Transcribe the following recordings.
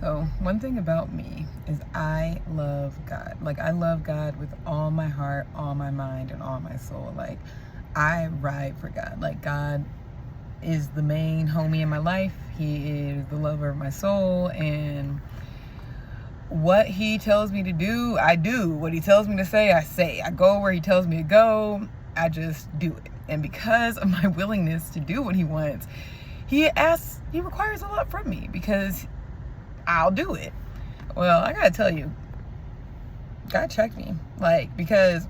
So one thing about me is I love God. Like, I love God with all my heart, all my mind, and all my soul. Like, I ride for God. Like, God is the main homie in my life. He is the lover of my soul, and what he tells me to do, I do. What he tells me to say, I say. I go where he tells me to go. I just do it. And because of my willingness to do what he wants, he requires a lot from me, because I'll do it. Well, I gotta tell you, God checked me. Like, because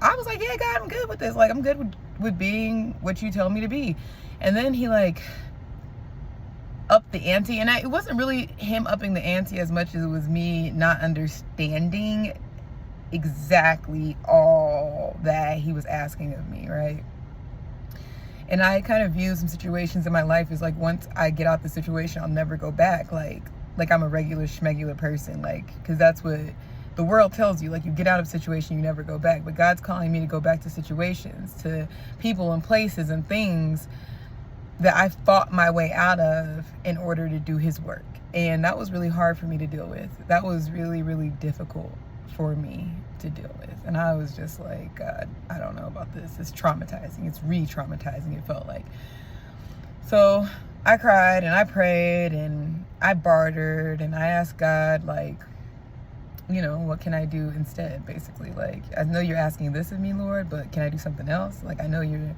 I was like, yeah, God, I'm good with this. Like, I'm good with being what you tell me to be. And then he, like, upped the ante. And it wasn't really him upping the ante as much as it was me not understanding exactly all that he was asking of me, right? And I kind of view some situations in my life as like, once I get out the situation, I'll never go back. Like I'm a regular schmegular person, like, because that's what the world tells you. Like, you get out of a situation, you never go back. But God's calling me to go back to situations, to people and places and things that I fought my way out of in order to do his work. And that was really hard for me to deal with. That was really, really difficult for me to deal with. And I was just like, God, I don't know about this. It's traumatizing. It's re-traumatizing, it felt like. So I cried and I prayed and I bartered and I asked God, like, you know, what can I do instead, basically? Like, I know you're asking this of me, Lord, but can I do something else? Like, I know you're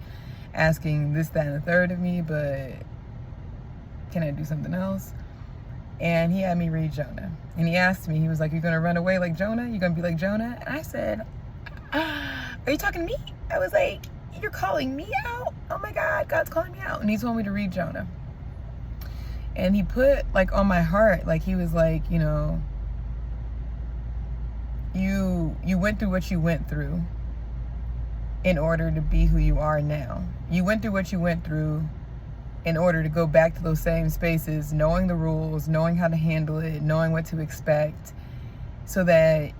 asking this, that, and the third of me, but can I do something else? And he had me read Jonah. And he asked me, he was like, you're going to run away like Jonah? You're going to be like Jonah? And I said, are you talking to me? I was like, you're calling me out? Oh my God, God's calling me out. And he told me to read Jonah. And he put, like, on my heart, like, he was like, you know, you went through what you went through in order to be who you are now. You went through what you went through in order to go back to those same spaces, knowing the rules, knowing how to handle it, knowing what to expect, so that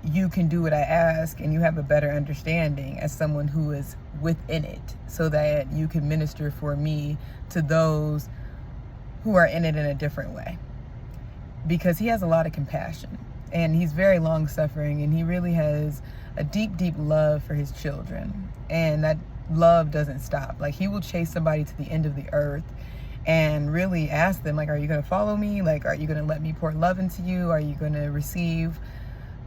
you can do what I ask and you have a better understanding as someone who is within it, so that you can minister for me to those who are in it in a different way. Because he has a lot of compassion and he's very long suffering, and he really has a deep, deep love for his children. And that love doesn't stop. Like, he will chase somebody to the end of the earth and really ask them, like, are you going to follow me? Like, are you going to let me pour love into you? Are you going to receive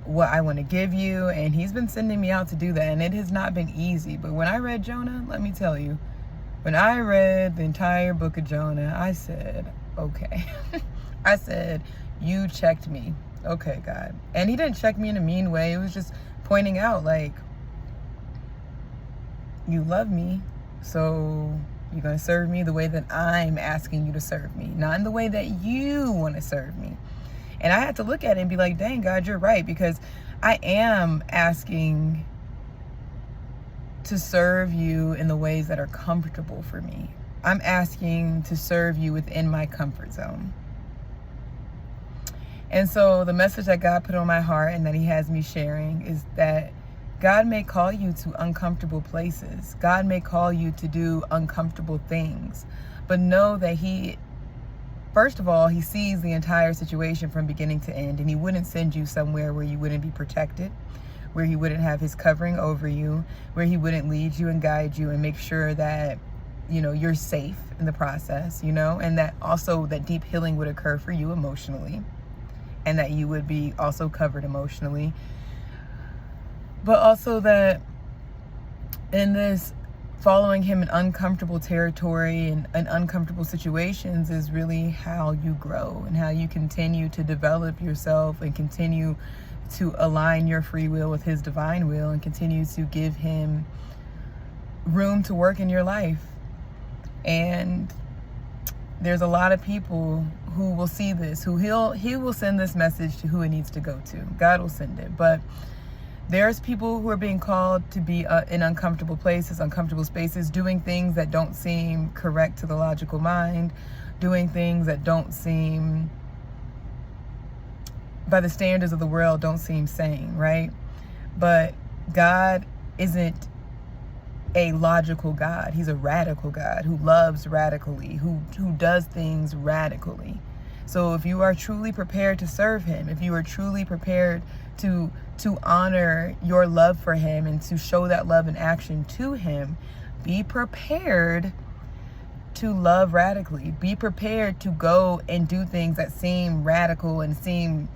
what I want to give you? And he's been sending me out to do that, and it has not been easy. But when I read Jonah, let me tell you, when I read the entire book of Jonah, I said, okay. I said, you checked me. Okay, God. And he didn't check me in a mean way. It was just pointing out, like, you love me, so you're going to serve me the way that I'm asking you to serve me, not in the way that you want to serve me. And I had to look at it and be like, dang, God, you're right, because I am asking to serve you in the ways that are comfortable for me. I'm asking to serve you within my comfort zone. And so the message that God put on my heart and that he has me sharing is that God may call you to uncomfortable places. God may call you to do uncomfortable things. But know that he, first of all, he sees the entire situation from beginning to end. And he wouldn't send you somewhere where you wouldn't be protected, where he wouldn't have his covering over you, where he wouldn't lead you and guide you and make sure that, you know, you're safe in the process, you know, and that also that deep healing would occur for you emotionally, and that you would be also covered emotionally. But also that in this following him in uncomfortable territory and uncomfortable situations is really how you grow and how you continue to develop yourself and continue to align your free will with his divine will and continue to give him room to work in your life. And there's a lot of people who will see this, who he will send this message to who it needs to go to. God will send it. But there's people who are being called to be in uncomfortable places, uncomfortable spaces, doing things that don't seem correct to the logical mind, doing things that don't seem, by the standards of the world, don't seem sane, right? But God isn't a logical God. He's a radical God who loves radically, who does things radically. So if you are truly prepared to serve him, if you are truly prepared to honor your love for him and to show that love in action to him, be prepared to love radically. Be prepared to go and do things that seem radical and seem,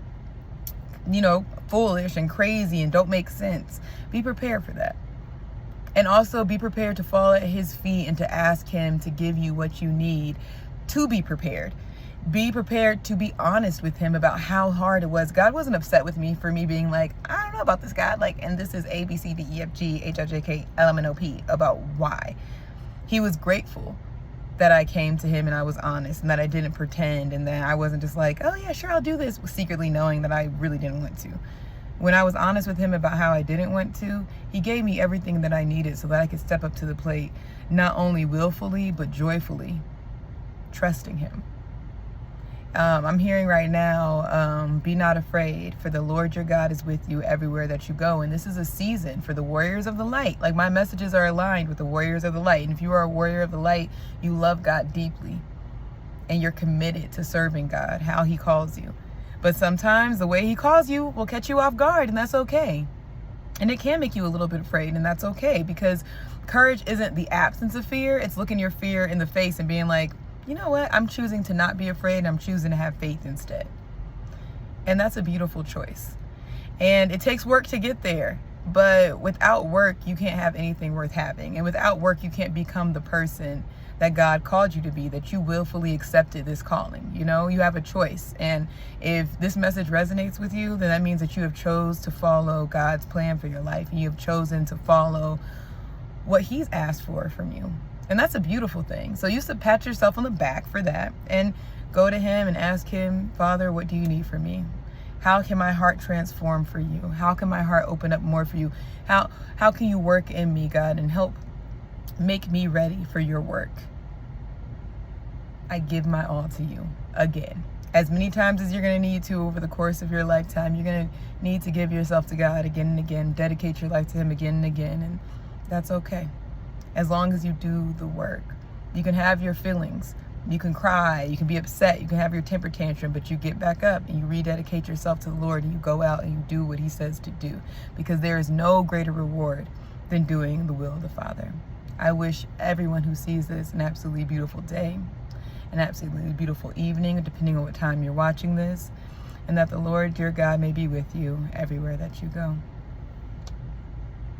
foolish and crazy and don't make sense. Be prepared for that. And also be prepared to fall at his feet and to ask him to give you what you need to be prepared. Be prepared to be honest with him about how hard it was. God wasn't upset with me for me being like, I don't know about this, God. And this is A, B, C, D, E, F, G, H, I, J, K, L, M, N, O, P about why. He was grateful that I came to him and I was honest and that I didn't pretend and that I wasn't just like, oh yeah, sure, I'll do this, secretly knowing that I really didn't want to. When I was honest with him about how I didn't want to, he gave me everything that I needed so that I could step up to the plate, not only willfully, but joyfully, trusting him. I'm hearing right now, be not afraid, for the Lord your God is with you everywhere that you go. And this is a season for the warriors of the light. My messages are aligned with the warriors of the light. And if you are a warrior of the light, you love God deeply and you're committed to serving God, how he calls you. But sometimes the way he calls you will catch you off guard, and that's okay. And it can make you a little bit afraid, and that's okay, because courage isn't the absence of fear. It's looking your fear in the face and being like, you know what? I'm choosing to not be afraid, and I'm choosing to have faith instead. And that's a beautiful choice. And it takes work to get there. But without work, you can't have anything worth having. And without work, you can't become the person that God called you to be, that you willfully accepted this calling. You have a choice. And if this message resonates with you, then that means that you have chose to follow God's plan for your life. And you have chosen to follow what he's asked for from you. And that's a beautiful thing. So you should pat yourself on the back for that and go to him and ask him, Father, what do you need from me? How can my heart transform for you? How can my heart open up more for you? How can you work in me, God, and help make me ready for your work? I give my all to you again. As many times as you're going to need to over the course of your lifetime, you're going to need to give yourself to God again and again, dedicate your life to him again and again, and that's okay. As long as you do the work. You can have your feelings. You can cry. You can be upset. You can have your temper tantrum, but you get back up and you rededicate yourself to the Lord and you go out and you do what he says to do, because there is no greater reward than doing the will of the Father. I wish everyone who sees this an absolutely beautiful day, an absolutely beautiful evening, depending on what time you're watching this, and that the Lord, your God, may be with you everywhere that you go.